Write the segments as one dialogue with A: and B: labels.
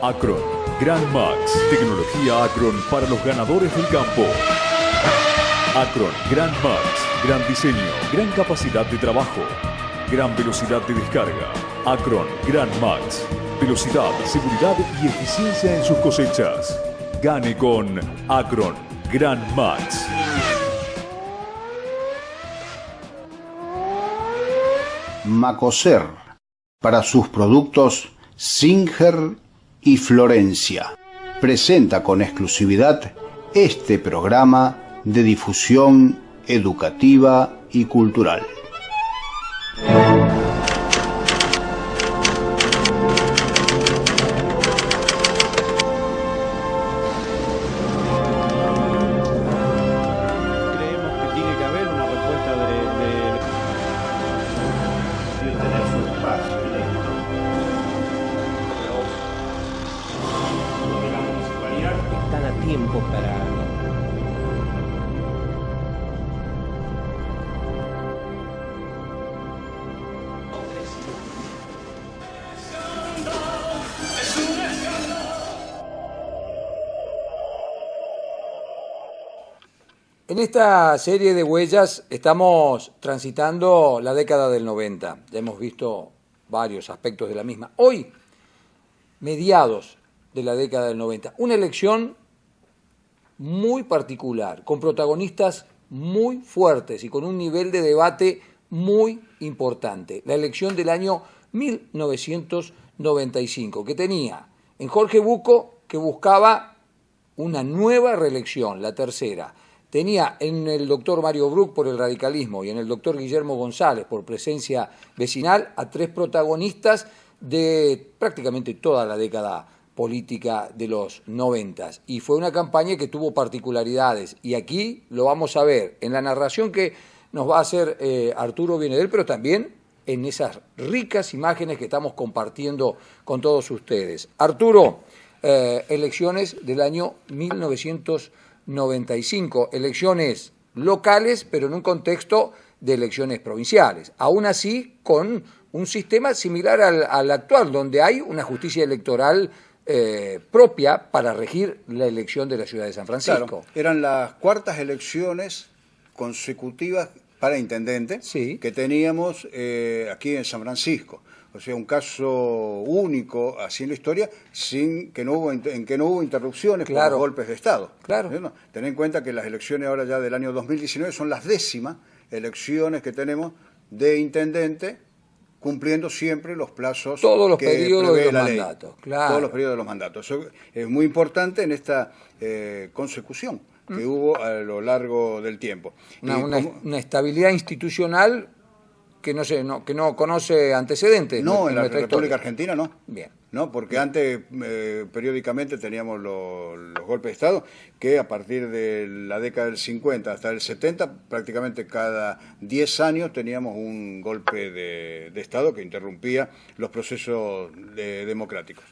A: Acron, Gran Max, tecnología Acron para los ganadores del campo. Acron, Gran Max, gran diseño, gran capacidad de trabajo, gran velocidad de descarga. Acron, Gran Max, velocidad, seguridad y eficiencia en sus cosechas. Gane con Acron, Gran Max.
B: Macoser, para sus productos Singer y Florencia, presenta con exclusividad este programa de difusión educativa y cultural.
C: En esta serie de huellas estamos transitando la década del 90. Ya hemos visto varios aspectos de la misma. Hoy, mediados de la década del 90, una elección muy particular, con protagonistas muy fuertes y con un nivel de debate muy importante. La elección del año 1995, que tenía en Jorge Bucco, que buscaba una nueva reelección, la tercera. Tenía en el doctor Mario Bruch por el radicalismo y en el doctor Guillermo González por presencia vecinal a tres protagonistas de prácticamente toda la década política de los 90. Y fue una campaña que tuvo particularidades. Y aquí lo vamos a ver en la narración que nos va a hacer Arturo Bienedel, pero también en esas ricas imágenes que estamos compartiendo con todos ustedes. Arturo, elecciones del año 1995, elecciones locales, pero en un contexto de elecciones provinciales. Aún así, con un sistema similar al actual, donde hay una justicia electoral propia para regir la elección de la ciudad de San Francisco.
B: Claro, eran las cuartas elecciones consecutivas para intendente que teníamos aquí en San Francisco. O sea, un caso único así en la historia, en que no hubo interrupciones por los golpes de Estado.
C: Claro.
B: ¿No? Ten en cuenta que las elecciones ahora ya del año 2019 son las 10ª elecciones que tenemos de intendente, cumpliendo siempre los plazos
C: todos los
B: que
C: periodos de los
B: la ley.
C: mandatos. Claro.
B: Todos los periodos de los mandatos. Eso es muy importante en esta consecución que hubo a lo largo del tiempo.
C: Una estabilidad institucional que no conoce antecedentes.
B: No, en la República Argentina no.
C: Bien.
B: No, porque antes periódicamente teníamos los golpes de Estado, que a partir de la década del 50 hasta el 70, prácticamente cada 10 años teníamos un golpe de Estado que interrumpía los procesos democráticos.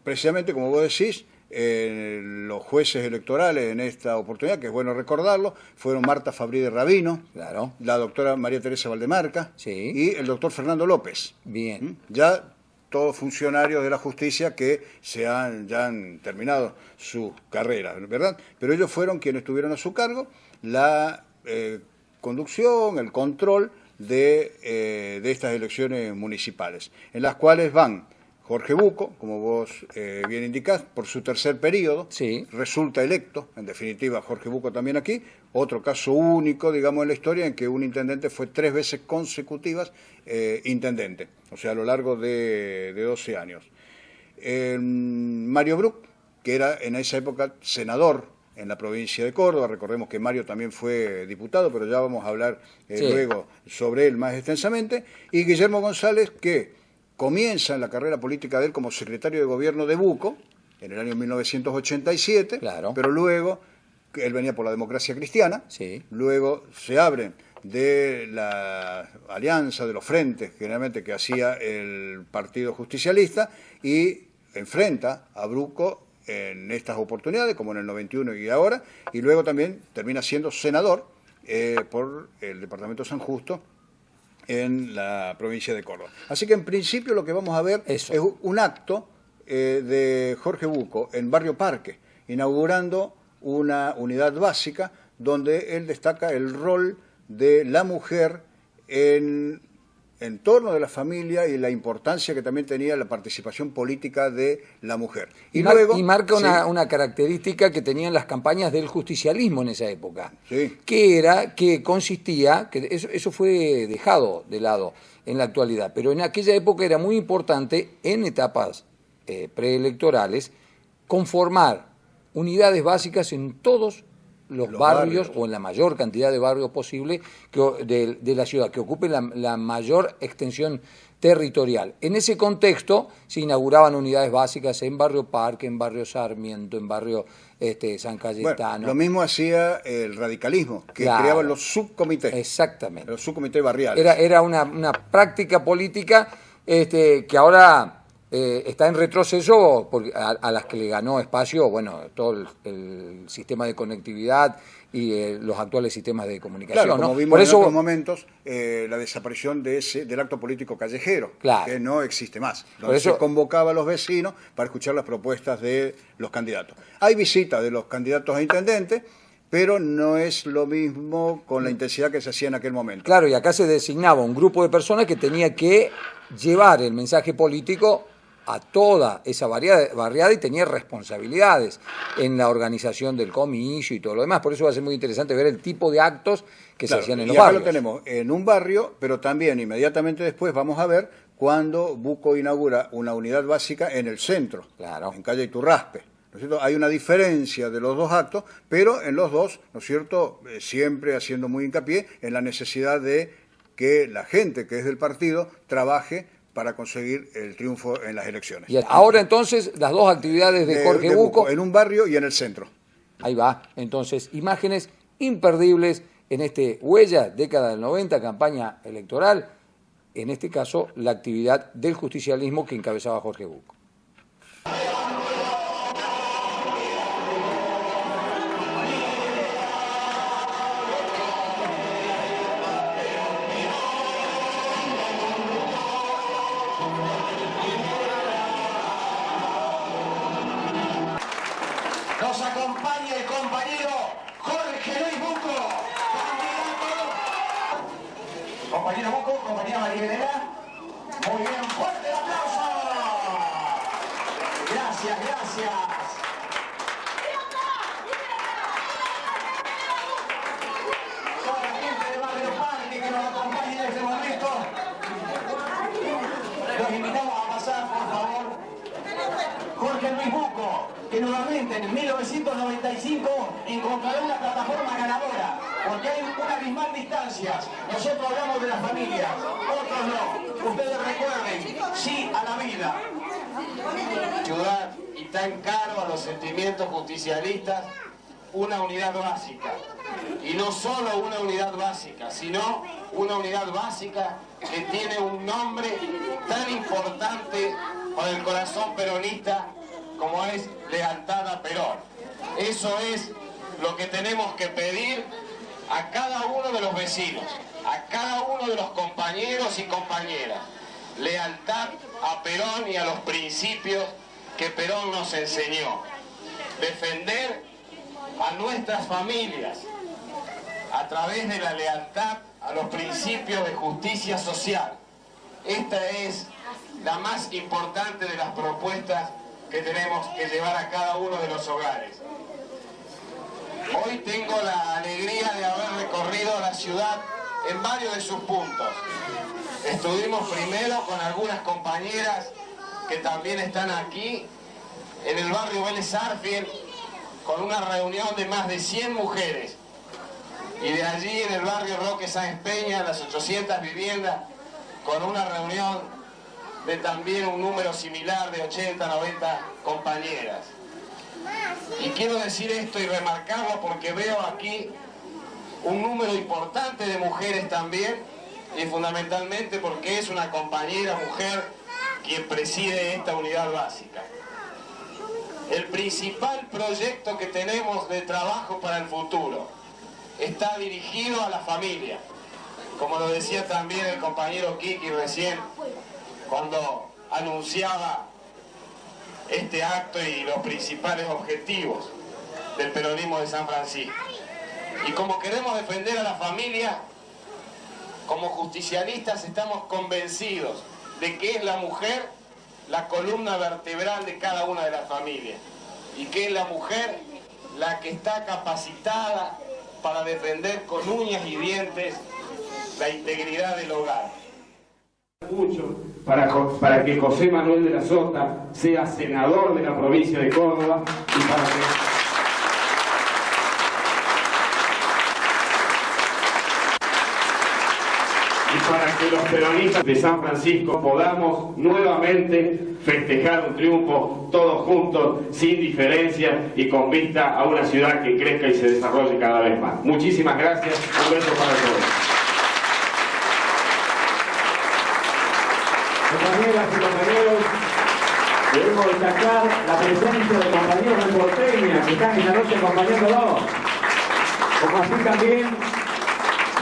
B: Precisamente, como vos decís, los jueces electorales en esta oportunidad, que es bueno recordarlo, fueron Marta Fabride Rabino, la doctora María Teresa Valdemarca y el doctor Fernando López.
C: Bien.
B: Ya todos funcionarios de la justicia que ya han terminado su carrera, ¿verdad? Pero ellos fueron quienes tuvieron a su cargo la conducción, el control de estas elecciones municipales, en las cuales van Jorge Bucco, como vos bien indicás, por su tercer periodo, resulta electo, en definitiva Jorge Bucco también aquí, otro caso único, digamos, en la historia en que un intendente fue 3 veces consecutivas intendente, o sea, a lo largo de 12 años. Mario Bruch, que era en esa época senador en la provincia de Córdoba, recordemos que Mario también fue diputado, pero ya vamos a hablar luego sobre él más extensamente, y Guillermo González, que comienza en la carrera política de él como secretario de gobierno de Bucco en el año 1987, pero luego, él venía por la democracia cristiana, luego se abren de la alianza, de los frentes generalmente que hacía el Partido Justicialista y enfrenta a Bucco en estas oportunidades, como en el 91 y ahora, y luego también termina siendo senador por el departamento de San Justo en la provincia de Córdoba. Así que en principio lo que vamos a ver es un acto de Jorge Bucco en Barrio Parque, inaugurando una unidad básica donde él destaca el rol de la mujer en torno de la familia y la importancia que también tenía la participación política de la mujer.
C: Y marca una característica que tenían las campañas del justicialismo en esa época, que consistía, que eso fue dejado de lado en la actualidad, pero en aquella época era muy importante, en etapas preelectorales, conformar unidades básicas en todos los barrios o en la mayor cantidad de barrios posible de la ciudad, que ocupen la mayor extensión territorial. En ese contexto se inauguraban unidades básicas en Barrio Parque, en Barrio Sarmiento, en Barrio San Cayetano.
B: Bueno, lo mismo hacía el radicalismo, que creaban los subcomités.
C: Exactamente.
B: Los subcomités barriales.
C: Era una práctica política que ahora está en retroceso porque a las que le ganó espacio, bueno, todo el sistema de conectividad y los actuales sistemas de comunicación.
B: Claro, como vimos en otros momentos, la desaparición del acto político callejero, que no existe más. Donde se convocaba a los vecinos para escuchar las propuestas de los candidatos. Hay visitas de los candidatos a intendente, pero no es lo mismo con la intensidad que se hacía en aquel momento.
C: Claro, y acá se designaba un grupo de personas que tenía que llevar el mensaje político a toda esa barriada y tenía responsabilidades en la organización del comicio y todo lo demás. Por eso va a ser muy interesante ver el tipo de actos que se hacían en los barrios.
B: Y acá lo tenemos en un barrio, pero también inmediatamente después vamos a ver cuando Bucco inaugura una unidad básica en el centro, en calle Iturraspe. ¿No es cierto? Hay una diferencia de los dos actos, pero en los dos, ¿no es cierto?, siempre haciendo muy hincapié en la necesidad de que la gente que es del partido trabaje para conseguir el triunfo en las elecciones.
C: Y ahora entonces las dos actividades de Jorge Bucco.
B: En un barrio y en el centro.
C: Ahí va. Entonces, imágenes imperdibles en Huella, década del 90, campaña electoral. En este caso, la actividad del justicialismo que encabezaba Jorge Bucco.
D: Nos acompaña el compañero Jorge Luis Bucco. Compañero Bucco, compañera María Elena. Muy bien, fuerte el aplauso. Gracias, gracias. Toda la gente de Barrio Parque que nos acompaña en este momento. Los invitamos a pasar, por favor. Jorge Luis Bucco, que nuevamente en 1995 encontrará una plataforma ganadora, porque hay una abismal distancias. Nosotros hablamos de las familias, otros no. Ustedes recuerden, sí a la vida.
E: Ciudad y tan caro a los sentimientos justicialistas, una unidad básica. Y no solo una unidad básica, sino una unidad básica que tiene un nombre tan importante para el corazón peronista como es lealtad a Perón. Eso es lo que tenemos que pedir a cada uno de los vecinos, a cada uno de los compañeros y compañeras. Lealtad a Perón y a los principios que Perón nos enseñó. Defender a nuestras familias a través de la lealtad a los principios de justicia social. Esta es la más importante de las propuestas que tenemos que llevar a cada uno de los hogares. Hoy tengo la alegría de haber recorrido la ciudad en varios de sus puntos. Estuvimos primero con algunas compañeras que también están aquí, en el barrio Vélez Arfiel, con una reunión de más de 100 mujeres. Y de allí en el barrio Roque Sáenz Peña, las 800 viviendas, con una reunión de también un número similar de 80, 90 compañeras. Y quiero decir esto y remarcarlo porque veo aquí un número importante de mujeres también, y fundamentalmente porque es una compañera mujer quien preside esta unidad básica. El principal proyecto que tenemos de trabajo para el futuro está dirigido a la familia. como lo decía también el compañero Kiki recién, cuando anunciaba este acto y los principales objetivos del peronismo de San Francisco. Y como queremos defender a la familia, como justicialistas estamos convencidos de que es la mujer la columna vertebral de cada una de las familias y que es la mujer la que está capacitada para defender con uñas y dientes la integridad del hogar.
F: Mucho para que José Manuel de la Sota sea senador de la provincia de Córdoba y para que los peronistas de San Francisco podamos nuevamente festejar un triunfo todos juntos, sin diferencia y con vista a una ciudad que crezca y se desarrolle cada vez más. Muchísimas gracias, un beso para todos.
G: Compañeras y compañeros, debemos destacar la presencia de compañeros de Porteña que están esta noche acompañándonos, como así también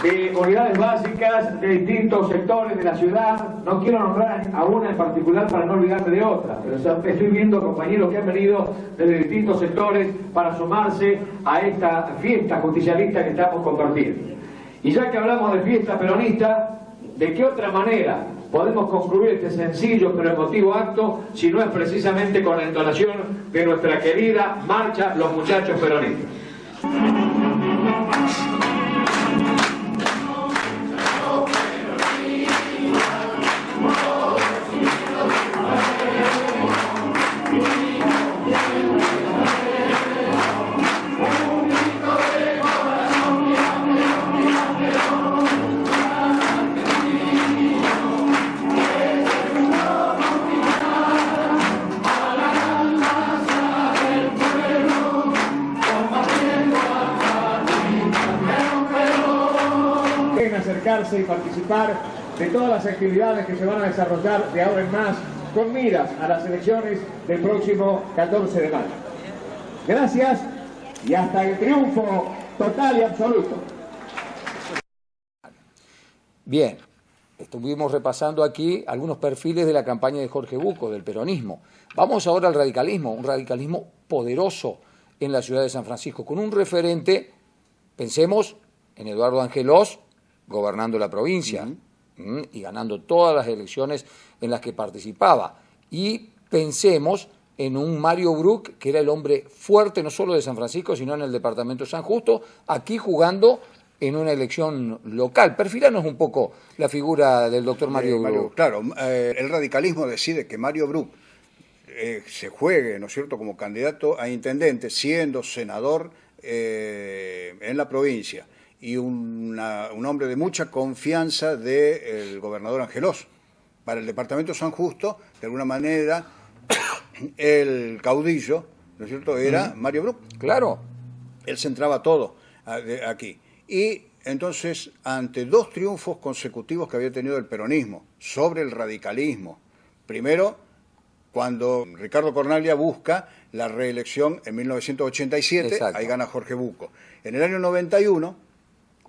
G: de unidades básicas de distintos sectores de la ciudad. No quiero nombrar a una en particular para no olvidarme de otra, pero estoy viendo compañeros que han venido desde distintos sectores para sumarse a esta fiesta justicialista que estamos compartiendo. Y ya que hablamos de fiesta peronista, ¿de qué otra manera podemos concluir este sencillo pero emotivo acto si no es precisamente con la entonación de nuestra querida marcha Los Muchachos Peronistas? Acercarse y participar de todas las actividades que se van a desarrollar de ahora en más con miras a las elecciones del próximo 14 de mayo. Gracias y hasta el triunfo total y absoluto.
C: Bien, estuvimos repasando aquí algunos perfiles de la campaña de Jorge Bucco, del peronismo. Vamos ahora al radicalismo, un radicalismo poderoso en la ciudad de San Francisco, con un referente, pensemos en Eduardo Angelós, gobernando la provincia y ganando todas las elecciones en las que participaba. Y pensemos en un Mario Bruch, que era el hombre fuerte no solo de San Francisco, sino en el departamento de San Justo, aquí jugando en una elección local. Perfílanos un poco la figura del doctor Mario Bruch.
B: Claro, el radicalismo decide que Mario Bruch se juegue, ¿no es cierto?, como candidato a intendente, siendo senador en la provincia, y un hombre de mucha confianza del gobernador Angelós. Para el departamento de San Justo, de alguna manera, el caudillo, ¿no es cierto?, era Mario Bruch.
C: Claro.
B: Él centraba todo aquí. Y entonces, ante dos triunfos consecutivos que había tenido el peronismo sobre el radicalismo, primero, cuando Ricardo Cornaglia busca la reelección en 1987, exacto, ahí gana Jorge Bucco. En el año 91...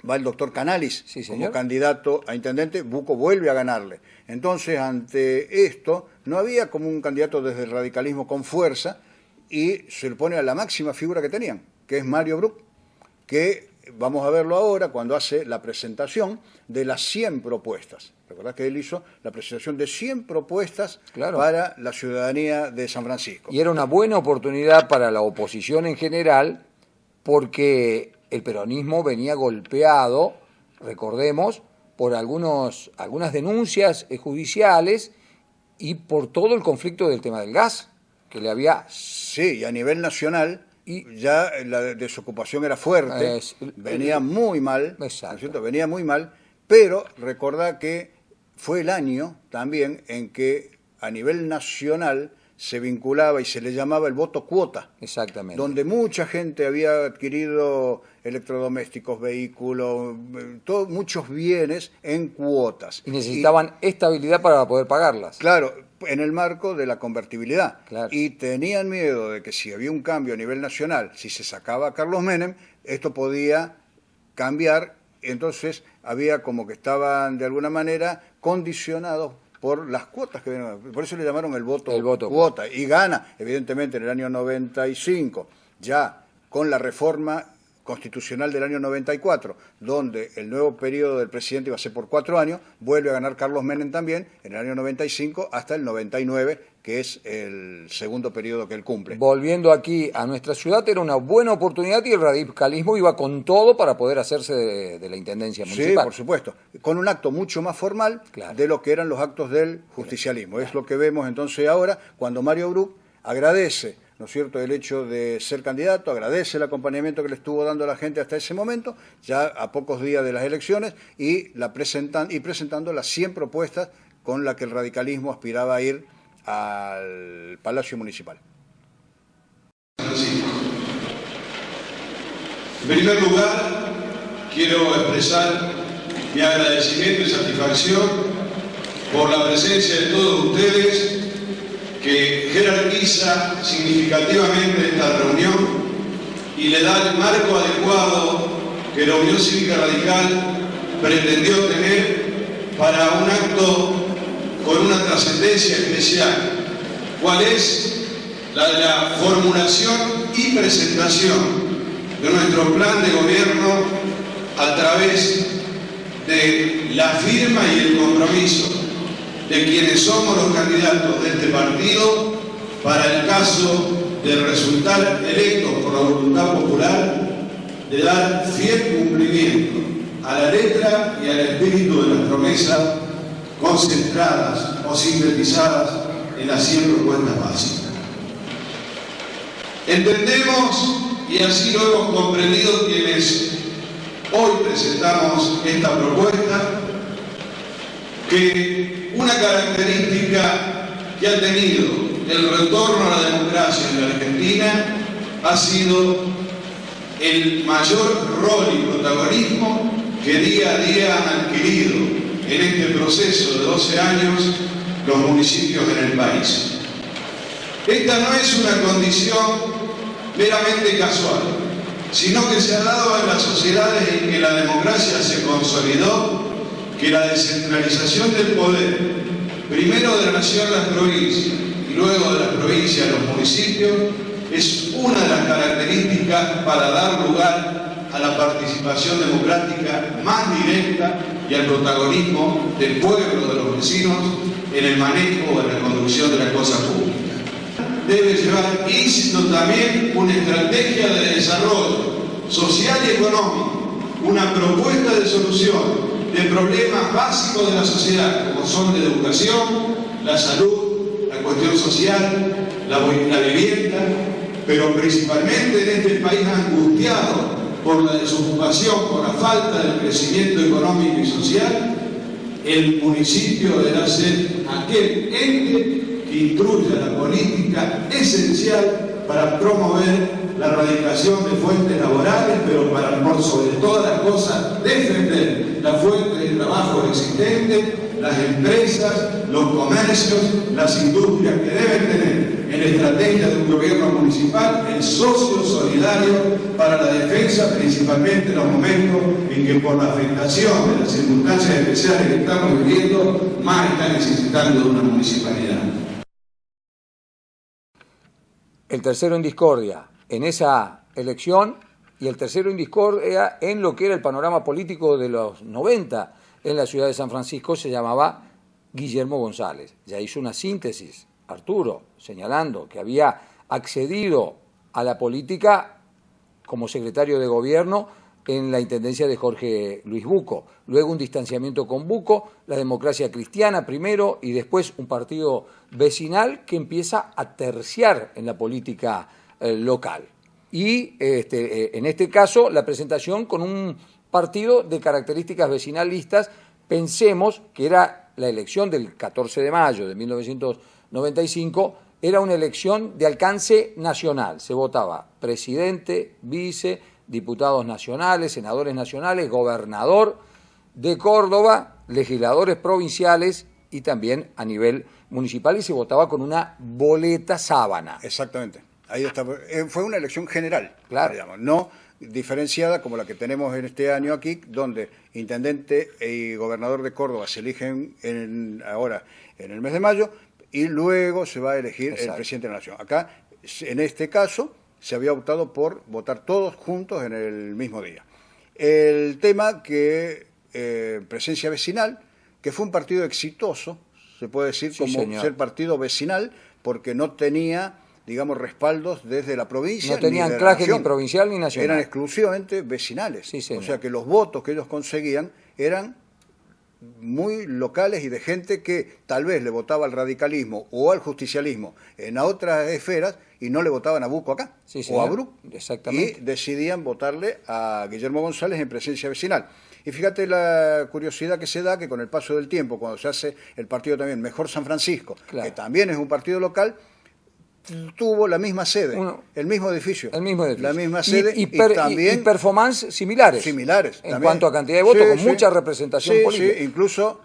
B: va el doctor Canalis, sí, como candidato a intendente, Bucco vuelve a ganarle. Entonces, ante esto, no había como un candidato desde el radicalismo con fuerza, y se le pone a la máxima figura que tenían, que es Mario Bruch, que vamos a verlo ahora cuando hace la presentación de las 100 propuestas. ¿Recordás que él hizo la presentación de 100 propuestas para la ciudadanía de San Francisco? Y
C: era una buena oportunidad para la oposición en general, porque el peronismo venía golpeado, recordemos, por algunas denuncias judiciales y por todo el conflicto del tema del gas, que le había...
B: Sí, y a nivel nacional ya la desocupación era fuerte, venía muy mal, ¿no es cierto? Venía muy mal, pero recordá que fue el año también en que a nivel nacional se vinculaba y se le llamaba el voto cuota.
C: Exactamente.
B: Donde mucha gente había adquirido electrodomésticos, vehículos, muchos bienes en cuotas.
C: Y necesitaban estabilidad para poder pagarlas.
B: Claro, en el marco de la convertibilidad.
C: Claro.
B: Y tenían miedo de que si había un cambio a nivel nacional, si se sacaba a Carlos Menem, esto podía cambiar entonces había como que estaban de alguna manera condicionados por las cuotas que vienen. Por eso le llamaron el voto cuota. Y gana, evidentemente, en el año 95, ya con la reforma constitucional del año 94, donde el nuevo periodo del presidente iba a ser por 4 años, vuelve a ganar Carlos Menem también en el año 95 hasta el 99, que es el segundo periodo que él cumple.
C: Volviendo aquí a nuestra ciudad, era una buena oportunidad y el radicalismo iba con todo para poder hacerse de la intendencia municipal.
B: Sí, por supuesto, con un acto mucho más formal de lo que eran los actos del justicialismo. Claro. Es lo que vemos entonces ahora, cuando Mario Bruch agradece, ¿no es cierto?, el hecho de ser candidato, agradece el acompañamiento que le estuvo dando a la gente hasta ese momento, ya a pocos días de las elecciones, y presentando las 100 propuestas con las que el radicalismo aspiraba a ir al Palacio Municipal.
H: En primer lugar, quiero expresar mi agradecimiento y satisfacción por la presencia de todos ustedes, que jerarquiza significativamente esta reunión y le da el marco adecuado que la Unión Cívica Radical pretendió tener para un acto con una trascendencia especial, cuál es la de la formulación y presentación de nuestro plan de gobierno a través de la firma y el compromiso de quienes somos los candidatos de este partido para el caso de resultar electos por la voluntad popular, de dar fiel cumplimiento a la letra y al espíritu de las promesas concentradas o sintetizadas en las 100 propuestas básicas. Entendemos, y así lo hemos comprendido quienes hoy presentamos esta propuesta, que una característica que ha tenido el retorno a la democracia en la Argentina ha sido el mayor rol y protagonismo que día a día han adquirido en este proceso de 12 años los municipios en el país. Esta no es una condición meramente casual, sino que se ha dado en las sociedades en que la democracia se consolidó, que la descentralización del poder, primero de la nación a las provincias y luego de las provincias a los municipios, es una de las características para dar lugar a la participación democrática más directa y al protagonismo del pueblo, de los vecinos, en el manejo o en la conducción de las cosas públicas. Debe llevar ínsito también una estrategia de desarrollo social y económico, una propuesta de solución de problemas básicos de la sociedad, como son la educación, la salud, la cuestión social, la vivienda, pero principalmente en este país angustiado por la desocupación, por la falta del crecimiento económico y social, el municipio deberá ser aquel ente que instruya la política esencial para promover la erradicación de fuentes laborales, pero para, por sobre todas las cosas, defender la fuente de trabajo existente, las empresas, los comercios, las industrias que deben tener en la estrategia de un gobierno municipal el socio solidario para la defensa, principalmente en los momentos en que por la afectación de las circunstancias especiales que estamos viviendo, más están necesitando de una municipalidad.
C: El tercero en discordia en esa elección y el tercero en discordia en lo que era el panorama político de los 90 en la ciudad de San Francisco se llamaba Guillermo González. Ya hizo una síntesis, Arturo, señalando que había accedido a la política como secretario de gobierno en la intendencia de Jorge Luis Bucco. Luego un distanciamiento con Bucco, la Democracia Cristiana primero y después un partido vecinal que empieza a terciar en la política local. Y en este caso la presentación con un partido de características vecinalistas, pensemos que era la elección del 14 de mayo de 1995, era una elección de alcance nacional. Se votaba presidente, vice, diputados nacionales, senadores nacionales, gobernador de Córdoba, legisladores provinciales y también a nivel municipal, y se votaba con una boleta sábana.
B: Exactamente. Ahí está. Fue una elección general,
C: claro.
B: Digamos, no diferenciada como la que tenemos en este año aquí, donde intendente y gobernador de Córdoba se eligen ahora en el mes de mayo y luego se va a elegir el presidente de la Nación. Acá, en este caso, se había optado por votar todos juntos en el mismo día. El tema que Presencia Vecinal, que fue un partido exitoso, se puede decir como ser partido vecinal, porque no tenía, digamos, respaldos desde la provincia.
C: No tenía anclaje ni provincial ni nacional.
B: Eran exclusivamente vecinales.
C: Sí,
B: o sea que los votos que ellos conseguían eran muy locales y de gente que tal vez le votaba al radicalismo o al justicialismo en otras esferas y no le votaban a Buco acá, o a Bruc.
C: Exactamente.
B: Y decidían votarle a Guillermo González en Presencia Vecinal. Y fíjate la curiosidad que se da, que con el paso del tiempo, cuando se hace el partido también Mejor San Francisco, que también es un partido local, tuvo la misma sede, el mismo edificio. La misma sede y también...
C: Y performance similares. En
B: también.
C: Cuanto a cantidad de votos, con mucha representación política.
B: Sí, incluso...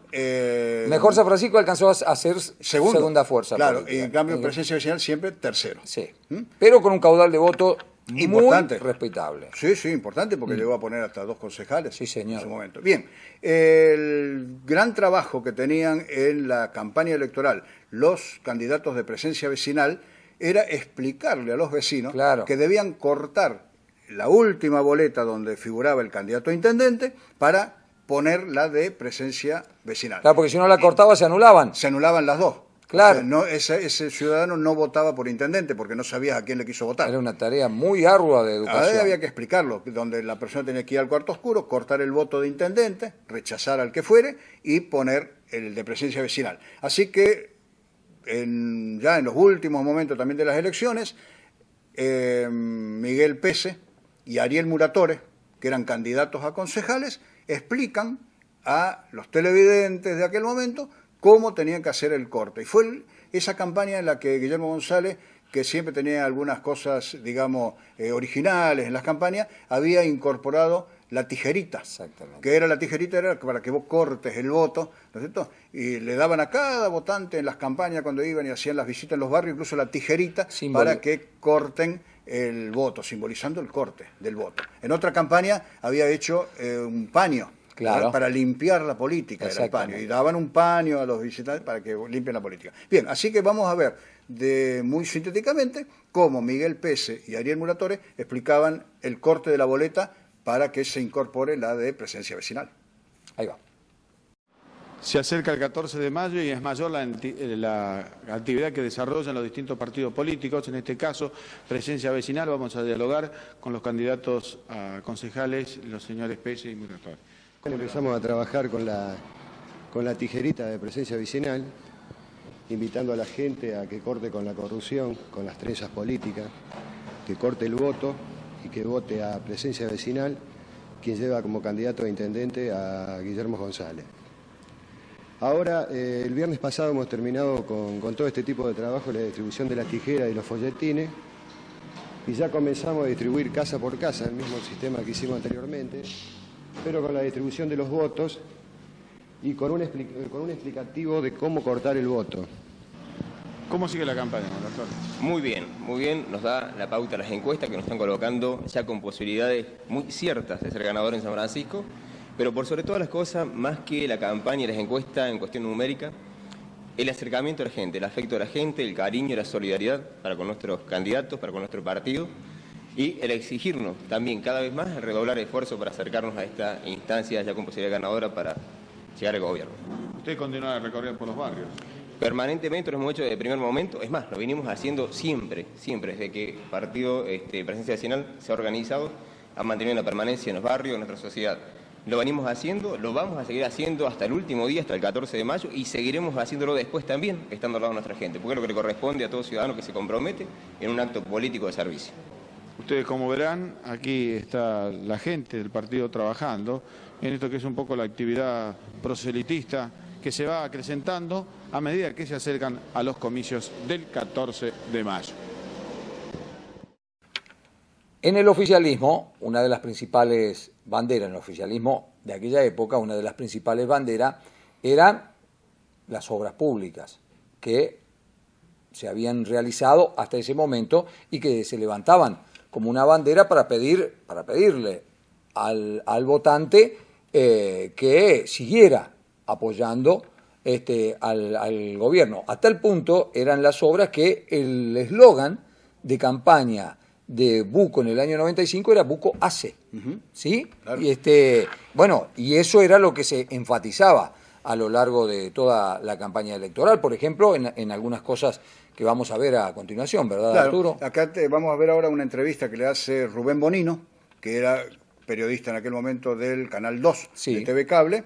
C: Mejor San Francisco alcanzó a ser segunda fuerza
B: política. Y en cambio Presencia Vecinal siempre tercero.
C: Sí. Pero con un caudal de votos importante, muy respetable.
B: Sí, importante, porque llegó a poner hasta 2 concejales
C: en
B: su momento. Bien, el gran trabajo que tenían en la campaña electoral los candidatos de Presencia Vecinal era explicarle a los vecinos que debían cortar la última boleta donde figuraba el candidato a intendente para poner la de Presencia Vecinal.
C: Claro, porque si no la cortaba se anulaban.
B: Se anulaban las dos.
C: Claro.
B: O sea, ese ciudadano no votaba por intendente porque no sabía a quién le quiso votar.
C: Era una tarea muy ardua de educación.
B: Había que explicarlo, donde la persona tenía que ir al cuarto oscuro, cortar el voto de intendente, rechazar al que fuere y poner el de Presencia Vecinal. Así que ya en los últimos momentos también de las elecciones, Miguel Pese y Ariel Muratore, que eran candidatos a concejales, explican a los televidentes de aquel momento cómo tenían que hacer el corte. Y fue esa campaña en la que Guillermo González, que siempre tenía algunas cosas, digamos, originales en las campañas, había incorporado la tijerita.
C: Exactamente.
B: Que era la tijerita era para que vos cortes el voto, ¿no es cierto? Y le daban a cada votante en las campañas cuando iban y hacían las visitas en los barrios, incluso la tijerita para que corten el voto, simbolizando el corte del voto. En otra campaña había hecho un paño. Para limpiar la política era el paño. Y daban un paño a los visitantes para que limpien la política. Bien, así que vamos a ver muy sintéticamente cómo Miguel Pese y Ariel Muratore explicaban el corte de la boleta para que se incorpore la de Presencia Vecinal.
C: Ahí va.
I: Se acerca el 14 de mayo y es mayor la actividad que desarrollan los distintos partidos políticos. En este caso, Presencia Vecinal, vamos a dialogar con los candidatos a concejales, los señores Pese y Muratore.
J: Empezamos a trabajar con la tijerita de Presencia Vecinal, invitando a la gente a que corte con la corrupción, con las trenzas políticas, que corte el voto y que vote a Presencia Vecinal, quien lleva como candidato a intendente a Guillermo González. Ahora, el viernes pasado hemos terminado con todo este tipo de trabajo, la distribución de las tijeras y los folletines, y ya comenzamos a distribuir casa por casa, el mismo sistema que hicimos anteriormente, pero con la distribución de los votos y con un explicativo de cómo cortar el voto.
I: ¿Cómo sigue la campaña, doctor?
K: Muy bien, nos da la pauta las encuestas que nos están colocando ya con posibilidades muy ciertas de ser ganador en San Francisco, pero por sobre todas las cosas, más que la campaña y las encuestas en cuestión numérica, el acercamiento a la gente, el afecto de la gente, el cariño y la solidaridad para con nuestros candidatos, para con nuestro partido, y el exigirnos también cada vez más el redoblar esfuerzo para acercarnos a esta instancia ya con posibilidad ganadora para llegar al gobierno.
I: ¿Usted continúa a recorrer por los barrios?
K: Permanentemente lo hemos hecho desde el primer momento, es más, lo venimos haciendo siempre, desde que el partido Presencia Vecinal se ha organizado, ha mantenido una permanencia en los barrios, en nuestra sociedad. Lo venimos haciendo, lo vamos a seguir haciendo hasta el último día, hasta el 14 de mayo, y seguiremos haciéndolo después también, estando al lado de nuestra gente, porque es lo que le corresponde a todo ciudadano que se compromete en un acto político de servicio.
I: Ustedes, como verán, aquí está la gente del partido trabajando en esto que es un poco la actividad proselitista que se va acrecentando a medida que se acercan a los comicios del 14 de mayo.
C: En el oficialismo, una de las principales banderas, en el oficialismo de aquella época, una de las principales banderas eran las obras públicas que se habían realizado hasta ese momento y que se levantaban como una bandera para pedirle al votante que siguiera apoyando al gobierno. A tal punto eran las obras que el eslogan de campaña de Bucco en el año 95 era Bucco hace, ¿sí? Claro. Y eso era lo que se enfatizaba a lo largo de toda la campaña electoral, por ejemplo, en algunas cosas que vamos a ver a continuación, ¿verdad,
B: claro,
C: Arturo?
B: Acá vamos a ver ahora una entrevista que le hace Rubén Bonino, que era periodista en aquel momento del Canal 2 de TV Cable,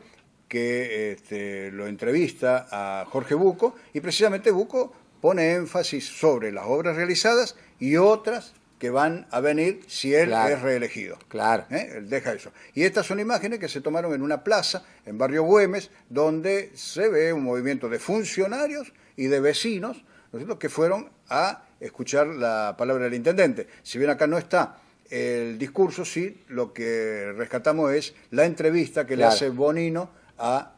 B: que lo entrevista a Jorge Bucco, y precisamente Bucco pone énfasis sobre las obras realizadas y otras que van a venir si él es reelegido. Claro. Él deja eso. Y estas son imágenes que se tomaron en una plaza, en Barrio Güemes, donde se ve un movimiento de funcionarios y de vecinos, ¿no es cierto?, que fueron a escuchar la palabra del intendente. Si bien acá no está el discurso, sí, lo que rescatamos es la entrevista que le hace Bonino a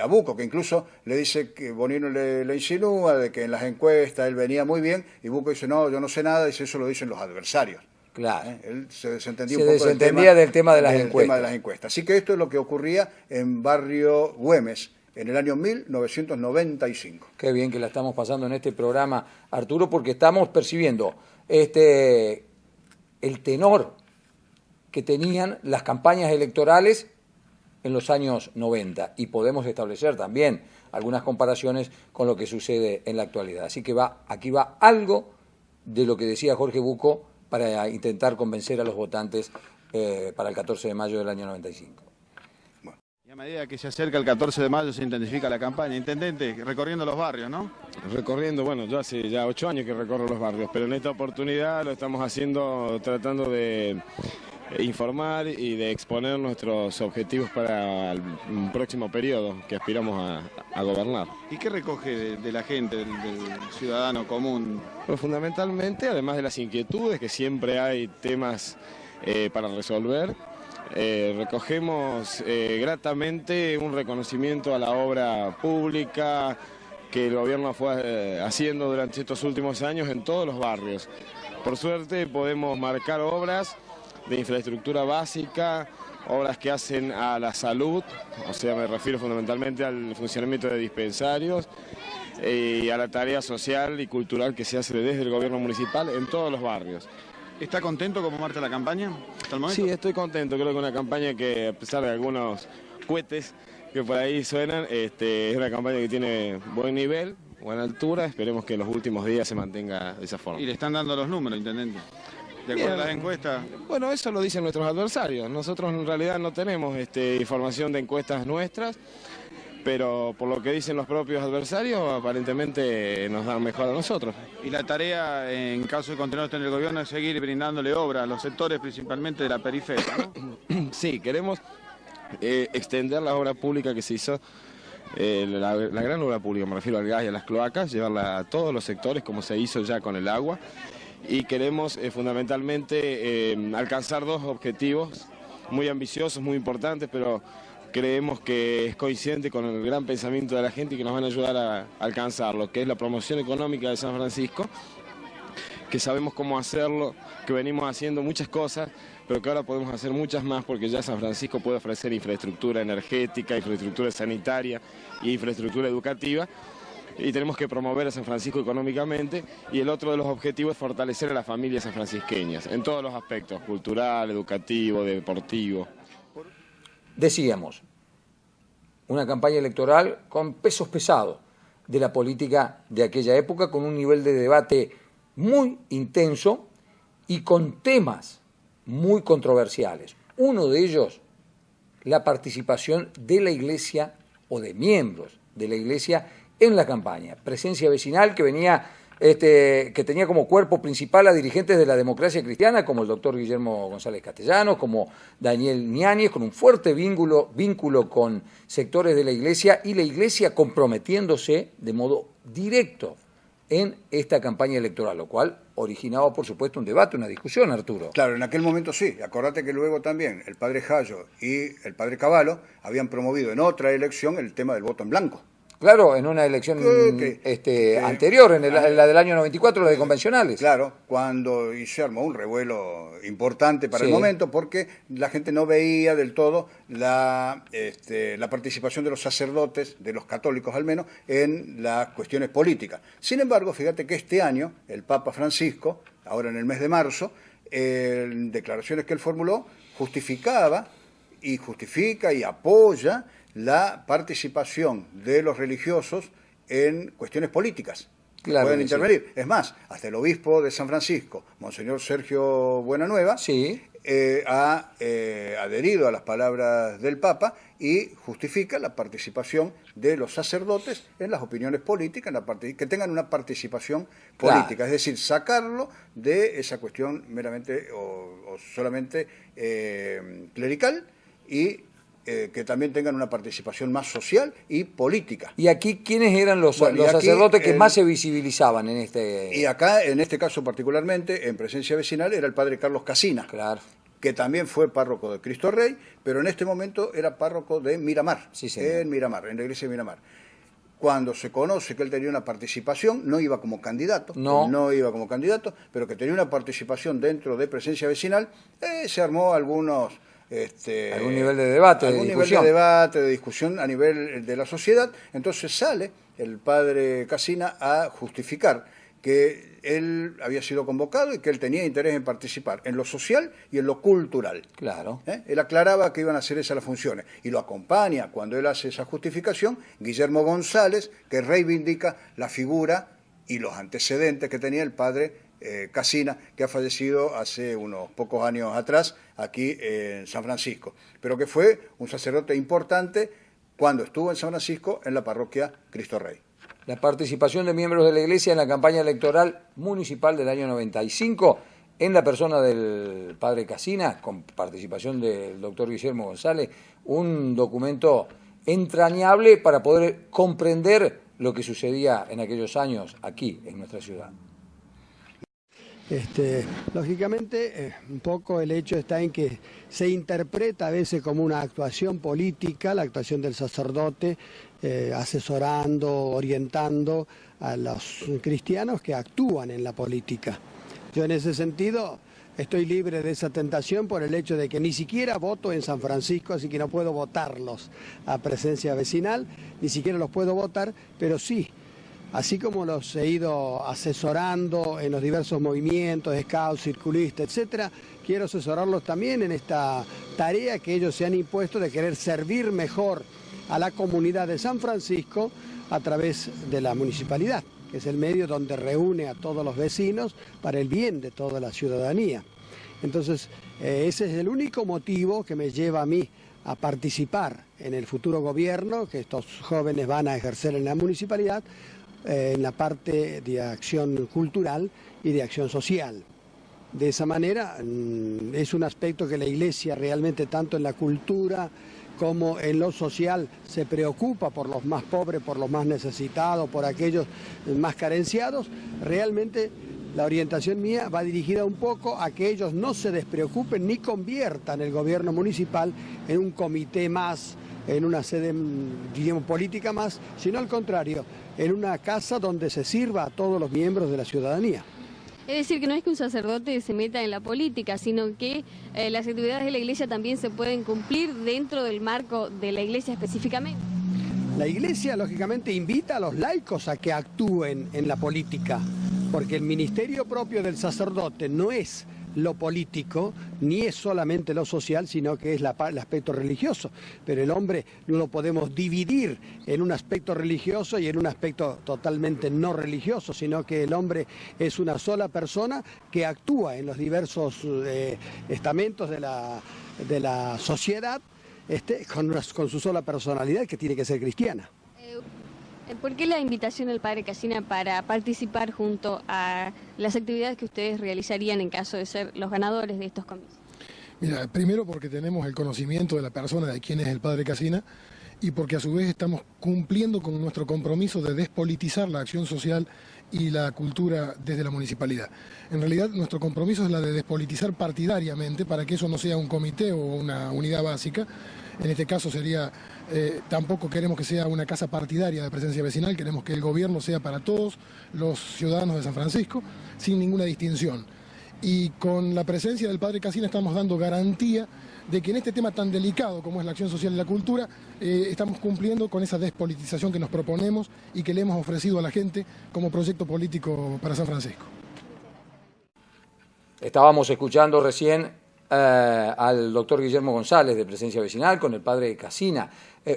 B: Bucco, que incluso le dice que Bonino le insinúa de que en las encuestas él venía muy bien, y Bucco dice, no, yo no sé nada, dice, eso lo dicen los adversarios. Claro. Él se desentendía un poco
C: del tema de las encuestas.
B: Así que esto es lo que ocurría en Barrio Güemes en el año 1995.
C: Qué bien que la estamos pasando en este programa, Arturo, porque estamos percibiendo el tenor que tenían las campañas electorales en los años 90, y podemos establecer también algunas comparaciones con lo que sucede en la actualidad. Así que aquí va algo de lo que decía Jorge Bucco para intentar convencer a los votantes para el 14 de mayo del año 95.
I: Y a medida que se acerca el 14 de mayo se intensifica la campaña. Intendente, recorriendo los barrios, ¿no?
L: Recorriendo, bueno, yo hace ya 8 años que recorro los barrios, pero en esta oportunidad lo estamos haciendo tratando de informar y de exponer nuestros objetivos para el próximo periodo que aspiramos a gobernar.
I: ¿Y qué recoge de la gente, del ciudadano común?
L: Pues fundamentalmente, además de las inquietudes, que siempre hay temas para resolver, recogemos gratamente un reconocimiento a la obra pública que el gobierno fue haciendo durante estos últimos años en todos los barrios. Por suerte podemos marcar obras de infraestructura básica, obras que hacen a la salud, o sea, me refiero fundamentalmente al funcionamiento de dispensarios y a la tarea social y cultural que se hace desde el gobierno municipal en todos los barrios.
I: ¿Está contento cómo marcha la campaña hasta el momento?
L: Sí, estoy contento, creo que una campaña que, a pesar de algunos cohetes que por ahí suenan, es una campaña que tiene buen nivel, buena altura, esperemos que en los últimos días se mantenga de esa forma.
I: ¿Y le están dando los números, intendente? ¿De acuerdo a las encuestas?
L: Bueno, eso lo dicen nuestros adversarios. Nosotros en realidad no tenemos información de encuestas nuestras, pero por lo que dicen los propios adversarios, aparentemente nos dan mejor a nosotros.
I: Y la tarea, en caso de continuar usted en el gobierno, es seguir brindándole obra a los sectores, principalmente de la periferia, ¿no?
L: Sí, queremos extender la obra pública que se hizo, la gran obra pública, me refiero al gas y a las cloacas, llevarla a todos los sectores como se hizo ya con el agua. Y queremos fundamentalmente alcanzar 2 objetivos muy ambiciosos, muy importantes, pero creemos que es coincidente con el gran pensamiento de la gente y que nos van a ayudar a alcanzarlo, que es la promoción económica de San Francisco, que sabemos cómo hacerlo, que venimos haciendo muchas cosas, pero que ahora podemos hacer muchas más porque ya San Francisco puede ofrecer infraestructura energética, infraestructura sanitaria y infraestructura educativa. Y tenemos que promover a San Francisco económicamente, y el otro de los objetivos es fortalecer a las familias sanfrancisqueñas, en todos los aspectos, cultural, educativo, deportivo.
C: Decíamos, una campaña electoral con pesos pesados de la política de aquella época, con un nivel de debate muy intenso y con temas muy controversiales. Uno de ellos, la participación de la Iglesia o de miembros de la Iglesia en la campaña, presencia vecinal que venía, que tenía como cuerpo principal a dirigentes de la democracia cristiana, como el doctor Guillermo González Castellanos, como Daniel Niáñez, con un fuerte vínculo con sectores de la Iglesia, y la Iglesia comprometiéndose de modo directo en esta campaña electoral, lo cual originaba, por supuesto, un debate, una discusión, Arturo.
B: Claro, en aquel momento sí. Acordate que luego también el padre Jallo y el padre Cavallo habían promovido en otra elección el tema del voto en blanco.
C: Claro, en una elección anterior, en la del año 94, la de convencionales.
B: Claro, cuando se armó un revuelo importante para el momento, porque la gente no veía del todo la participación de los sacerdotes, de los católicos al menos, en las cuestiones políticas. Sin embargo, fíjate que este año, el Papa Francisco, ahora en el mes de marzo, en declaraciones que él formuló, justifica y apoya la participación de los religiosos en cuestiones políticas. Claro, pueden intervenir. Sí. Es más, hasta el obispo de San Francisco, Monseñor Sergio Buenanueva, ha adherido a las palabras del Papa y justifica la participación de los sacerdotes en las opiniones políticas, que tengan una participación política, es decir, sacarlo de esa cuestión meramente o solamente clerical y que también tengan una participación más social y política.
C: ¿Y aquí quiénes eran los sacerdotes que más se visibilizaban en este...?
B: Y acá, en este caso particularmente, en presencia vecinal, era el padre Carlos Casina, que también fue párroco de Cristo Rey, pero en este momento era párroco de Miramar, en la iglesia de Miramar. Cuando se conoce que él tenía una participación, no iba como candidato, pero que tenía una participación dentro de presencia vecinal, se armó algún
C: nivel de debate,
B: de discusión a nivel de la sociedad. Entonces sale el padre Casina a justificar que él había sido convocado y que él tenía interés en participar en lo social y en lo cultural.
C: Claro.
B: Él aclaraba que iban a ser esas las funciones. Y lo acompaña, cuando él hace esa justificación, Guillermo González, que reivindica la figura y los antecedentes que tenía el padre Casina, que ha fallecido hace unos pocos años atrás aquí en San Francisco, pero que fue un sacerdote importante cuando estuvo en San Francisco en la parroquia Cristo Rey.
C: La participación de miembros de la Iglesia en la campaña electoral municipal del año 95, en la persona del padre Casina, con participación del doctor Guillermo González, un documento entrañable para poder comprender lo que sucedía en aquellos años aquí en nuestra ciudad.
M: Lógicamente, un poco el hecho está en que se interpreta a veces como una actuación política, la actuación del sacerdote, asesorando, orientando a los cristianos que actúan en la política. Yo en ese sentido estoy libre de esa tentación por el hecho de que ni siquiera voto en San Francisco, así que no puedo votarlos a presencia vecinal, ni siquiera los puedo votar, pero sí, así como los he ido asesorando en los diversos movimientos, scouts, circulistas, etcétera, quiero asesorarlos también en esta tarea que ellos se han impuesto de querer servir mejor a la comunidad de San Francisco a través de la municipalidad, que es el medio donde reúne a todos los vecinos para el bien de toda la ciudadanía. Entonces, ese es el único motivo que me lleva a mí a participar en el futuro gobierno que estos jóvenes van a ejercer en la municipalidad, en la parte de acción cultural y de acción social. De esa manera es un aspecto que la Iglesia realmente, tanto en la cultura como en lo social, se preocupa por los más pobres, por los más necesitados, por aquellos más carenciados. Realmente la orientación mía va dirigida un poco a que ellos no se despreocupen ni conviertan el gobierno municipal en un comité más, en una sede, digamos, política más, sino al contrario, en una casa donde se sirva a todos los miembros de la ciudadanía.
N: Es decir, que no es que un sacerdote se meta en la política, sino que las actividades de la Iglesia también se pueden cumplir dentro del marco de la Iglesia específicamente.
M: La Iglesia, lógicamente, invita a los laicos a que actúen en la política, porque el ministerio propio del sacerdote no es lo político, ni es solamente lo social, sino que es el aspecto religioso. Pero el hombre no lo podemos dividir en un aspecto religioso y en un aspecto totalmente no religioso, sino que el hombre es una sola persona que actúa en los diversos estamentos de la sociedad con su sola personalidad, que tiene que ser cristiana.
N: ¿Por qué la invitación al padre Casina para participar junto a las actividades que ustedes realizarían en caso de ser los ganadores de estos comicios?
O: Mira, primero porque tenemos el conocimiento de la persona de quién es el padre Casina y porque a su vez estamos cumpliendo con nuestro compromiso de despolitizar la acción social y la cultura desde la municipalidad. En realidad nuestro compromiso es la de despolitizar partidariamente para que eso no sea un comité o una unidad básica, En este caso sería, tampoco queremos que sea una casa partidaria de Presencia Vecinal, queremos que el gobierno sea para todos los ciudadanos de San Francisco, sin ninguna distinción. Y con la presencia del padre Casina estamos dando garantía de que en este tema tan delicado como es la acción social y la cultura, estamos cumpliendo con esa despolitización que nos proponemos y que le hemos ofrecido a la gente como proyecto político para San Francisco.
C: Estábamos escuchando recién al doctor Guillermo González de Presencia Vecinal con el padre Casina.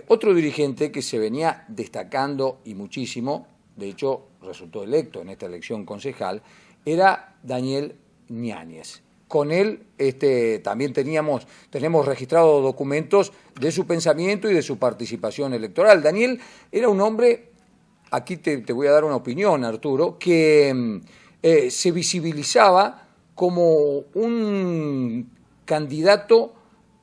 C: Otro dirigente que se venía destacando y muchísimo, de hecho resultó electo en esta elección concejal, era Daniel Ñáñez. Con él también tenemos registrados documentos de su pensamiento y de su participación electoral. Daniel era un hombre, aquí te voy a dar una opinión, Arturo, que se visibilizaba como un candidato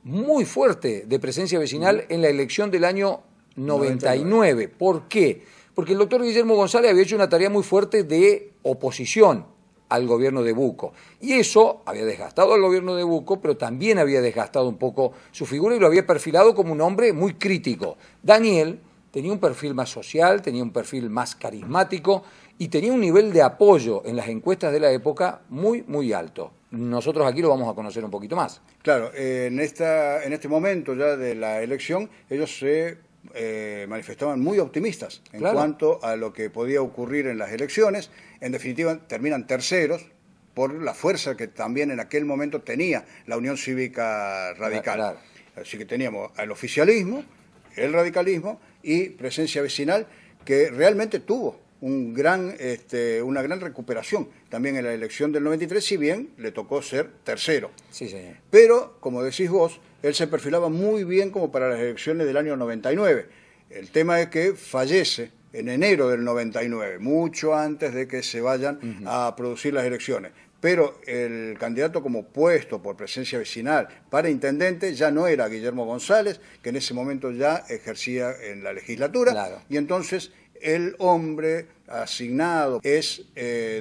C: muy fuerte de Presencia Vecinal en la elección del año 99. ¿Por qué? Porque el doctor Guillermo González había hecho una tarea muy fuerte de oposición al gobierno de Bucco. Y eso había desgastado al gobierno de Bucco, pero también había desgastado un poco su figura y lo había perfilado como un hombre muy crítico. Daniel tenía un perfil más social, tenía un perfil más carismático y tenía un nivel de apoyo en las encuestas de la época muy, muy alto. Nosotros aquí lo vamos a conocer un poquito más.
B: Claro, en este momento ya de la elección, ellos se manifestaban muy optimistas en cuanto a lo que podía ocurrir en las elecciones. En definitiva, terminan terceros por la fuerza que también en aquel momento tenía la Unión Cívica Radical. Así que teníamos al oficialismo, el radicalismo y Presencia Vecinal, que realmente tuvo una gran recuperación también en la elección del 93, si bien le tocó ser tercero.
C: Sí, señor.
B: Pero, como decís vos, él se perfilaba muy bien como para las elecciones del año 99. El tema es que fallece en enero del 99, mucho antes de que se vayan a producir las elecciones. Pero el candidato como puesto por Presencia Vecinal para intendente ya no era Guillermo González, que en ese momento ya ejercía en la legislatura, y entonces el hombre asignado es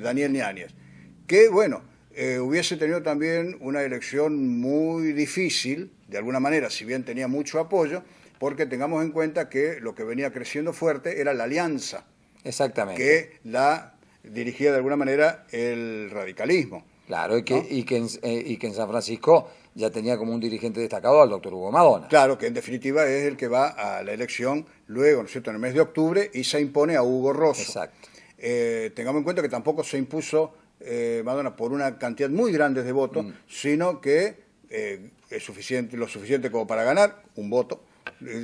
B: Daniel Ñáñez, que bueno, hubiese tenido también una elección muy difícil, de alguna manera, si bien tenía mucho apoyo, porque tengamos en cuenta que lo que venía creciendo fuerte era la alianza.
C: Exactamente.
B: Que la dirigía de alguna manera el radicalismo.
C: Claro, y que en San Francisco ya tenía como un dirigente destacado al doctor Hugo Madonna.
B: Claro, que en definitiva es el que va a la elección luego, ¿no es cierto?, en el mes de octubre, y se impone a Hugo Rosso.
C: Exacto.
B: Tengamos en cuenta que tampoco se impuso Madonna por una cantidad muy grande de votos, sino que es lo suficiente como para ganar, un voto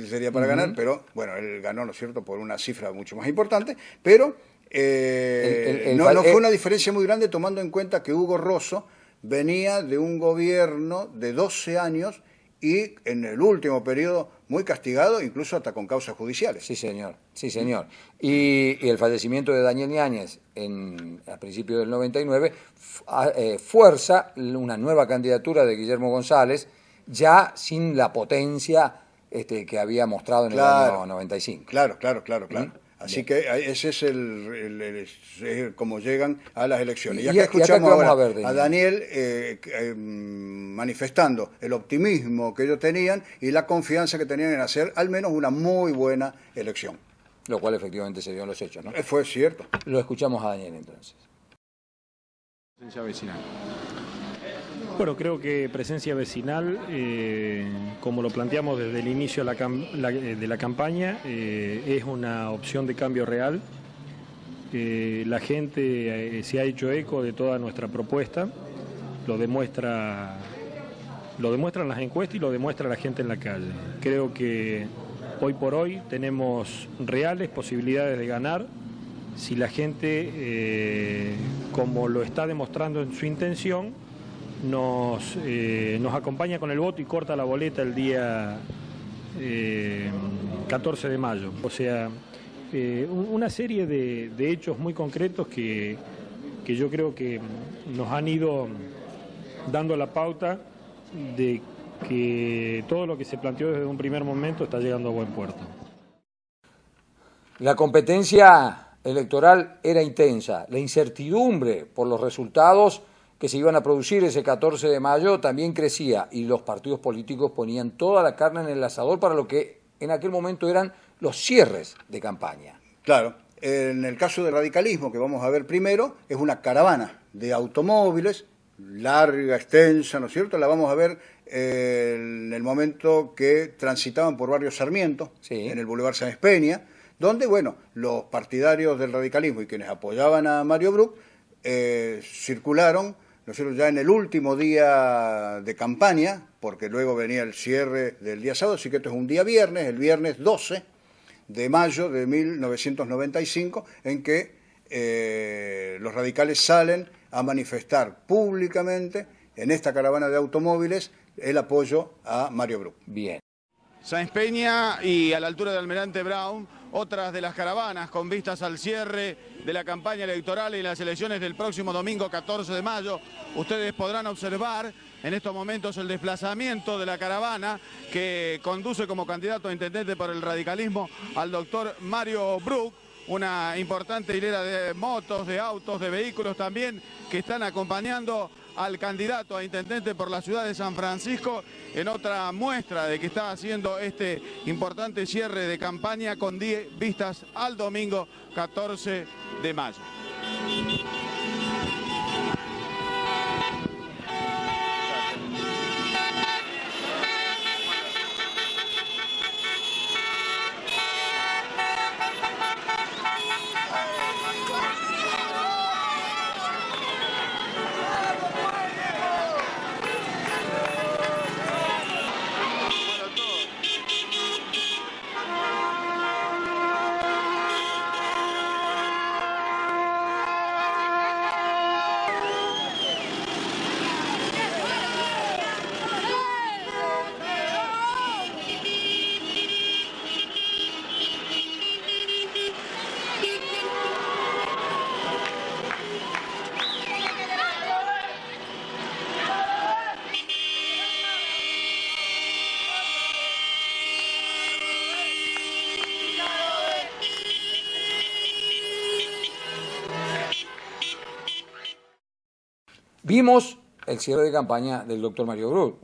B: sería para ganar, pero bueno, él ganó, ¿no es cierto?, por una cifra mucho más importante, pero no fue una diferencia muy grande, tomando en cuenta que Hugo Rosso venía de un gobierno de 12 años y en el último periodo muy castigado, incluso hasta con causas judiciales.
C: Sí, señor. Sí, señor. Y el fallecimiento de Daniel Ñáñez a principios del 99 fuerza una nueva candidatura de Guillermo González, ya sin la potencia que había mostrado en el año 95.
B: Claro. Así que ese es como llegan a las elecciones. Y acá escuchamos ahora a Daniel manifestando el optimismo que ellos tenían y la confianza que tenían en hacer al menos una muy buena elección.
C: Lo cual efectivamente se dio en los hechos, ¿no?
B: Fue cierto.
C: Lo escuchamos a Daniel entonces.
P: Presencia Vecinal. Bueno, creo que Presencia Vecinal, como lo planteamos desde el inicio de la campaña, es una opción de cambio real. La gente se ha hecho eco de toda nuestra propuesta, lo demuestran las encuestas y lo demuestra la gente en la calle. Creo que hoy por hoy tenemos reales posibilidades de ganar si la gente, como lo está demostrando en su intención, nos acompaña con el voto y corta la boleta el día 14 de mayo. O sea, una serie de hechos muy concretos que yo creo que nos han ido dando la pauta de que todo lo que se planteó desde un primer momento está llegando a buen puerto.
C: La competencia electoral era intensa, la incertidumbre por los resultados que se iban a producir ese 14 de mayo también crecía y los partidos políticos ponían toda la carne en el asador para lo que en aquel momento eran los cierres de campaña.
B: Claro, en el caso del radicalismo que vamos a ver primero, es una caravana de automóviles, larga, extensa, ¿no es cierto? La vamos a ver en el momento que transitaban por Barrio Sarmiento, sí, en el Boulevard Sáenz Peña, donde, bueno, los partidarios del radicalismo y quienes apoyaban a Mario Bruch circularon, ¿no es cierto?, ya en el último día de campaña, porque luego venía el cierre del día sábado, así que esto es un día viernes, el viernes 12 de mayo de 1995, en que los radicales salen a manifestar públicamente en esta caravana de automóviles el apoyo a Mario Bruch.
C: Bien.
I: Sáenz Peña y a la altura de Almirante Brown, otras de las caravanas con vistas al cierre de la campaña electoral y las elecciones del próximo domingo 14 de mayo. Ustedes podrán observar en estos momentos el desplazamiento de la caravana que conduce como candidato a intendente por el radicalismo al doctor Mario Bruch. Una importante hilera de motos, de autos, de vehículos también que están acompañando al candidato a intendente por la ciudad de San Francisco en otra muestra de que está haciendo este importante cierre de campaña con vistas al domingo 14 de mayo.
C: Vimos el cierre de campaña del doctor Mario Bruch,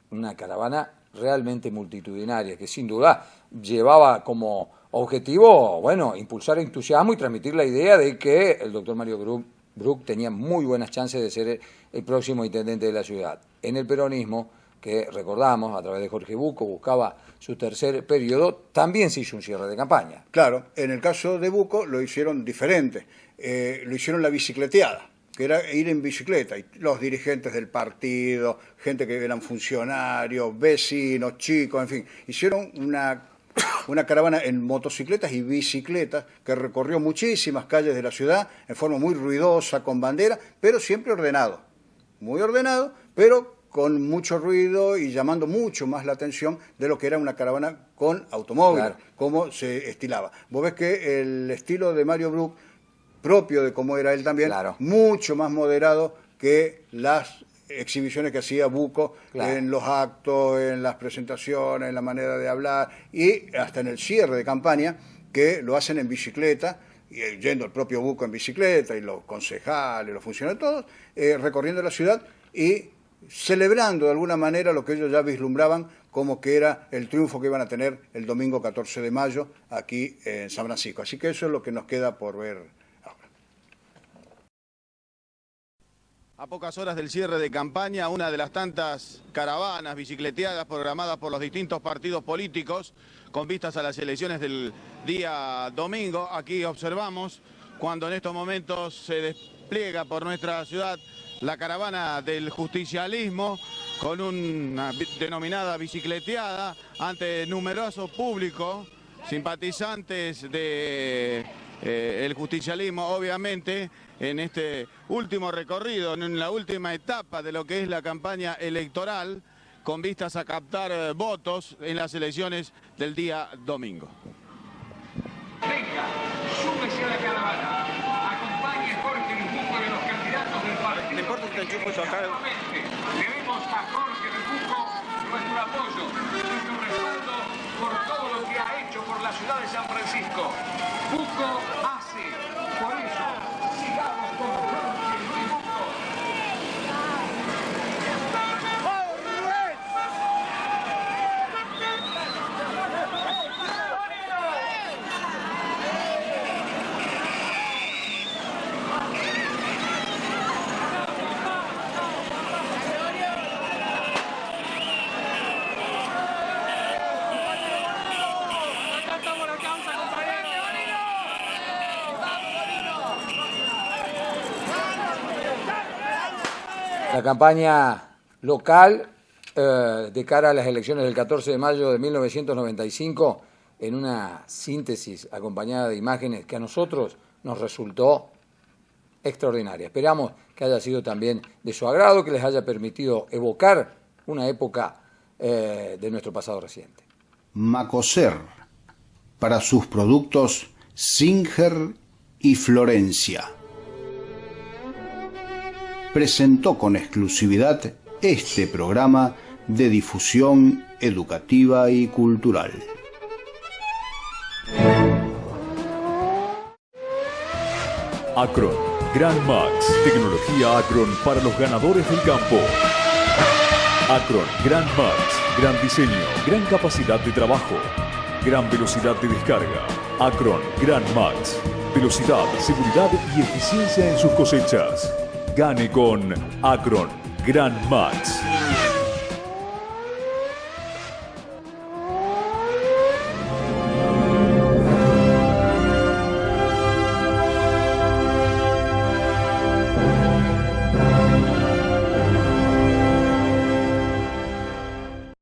C: una caravana realmente multitudinaria que sin duda llevaba como objetivo, bueno, impulsar entusiasmo y transmitir la idea de que el doctor Mario Bruch tenía muy buenas chances de ser el próximo intendente de la ciudad. En el peronismo, que recordamos a través de Jorge Bucco, buscaba su tercer periodo, también se hizo un cierre de campaña.
B: Claro, en el caso de Bucco lo hicieron diferente, lo hicieron la bicicleteada, que era ir en bicicleta, y los dirigentes del partido, gente que eran funcionarios, vecinos, chicos, en fin, hicieron una caravana en motocicletas y bicicletas que recorrió muchísimas calles de la ciudad en forma muy ruidosa, con bandera, pero siempre ordenado, muy ordenado, pero con mucho ruido y llamando mucho más la atención de lo que era una caravana con automóviles, claro, como se estilaba. Vos ves que el estilo de Mario Bruch, propio de cómo era él también, claro, mucho más moderado que las exhibiciones que hacía Bucco, claro, en los actos, en las presentaciones, en la manera de hablar y hasta en el cierre de campaña, que lo hacen en bicicleta, y yendo el propio Bucco en bicicleta y los concejales, los funcionarios, todos, recorriendo la ciudad y celebrando de alguna manera lo que ellos ya vislumbraban como que era el triunfo que iban a tener el domingo 14 de mayo aquí en San Francisco. Así que eso es lo que nos queda por ver.
I: A pocas horas del cierre de campaña, una de las tantas caravanas bicicleteadas programadas por los distintos partidos políticos con vistas a las elecciones del día domingo. Aquí observamos cuando en estos momentos se despliega por nuestra ciudad la caravana del justicialismo con una denominada bicicleteada ante numeroso público, simpatizantes de el justicialismo, obviamente, en este último recorrido, en la última etapa de lo que es la campaña electoral, con vistas a captar votos en las elecciones del día domingo.
Q: Venga, súmese a la caravana, acompañe a Jorge Bucco y a los candidatos del partido.
K: ¿Le importa que enchufe yo acá?
Q: Debemos a Jorge Bucco nuestro apoyo, nuestro respaldo por todo lo que ha hecho por la ciudad de San Francisco. Bucco hace, por eso, sigamos con Jorge Luis Bucco.
C: La campaña local de cara a las elecciones del 14 de mayo de 1995, en una síntesis acompañada de imágenes que a nosotros nos resultó extraordinaria. Esperamos que haya sido también de su agrado, que les haya permitido evocar una época de nuestro pasado reciente.
R: Macoser, para sus productos Singer y Florencia, presentó con exclusividad este programa de difusión educativa y cultural.
A: Acron, Grand Max, tecnología Acron para los ganadores del campo. Acron, Grand Max, gran diseño, gran capacidad de trabajo, gran velocidad de descarga. Acron, Grand Max, velocidad, seguridad y eficiencia en sus cosechas. Gane con Acron Grand Max.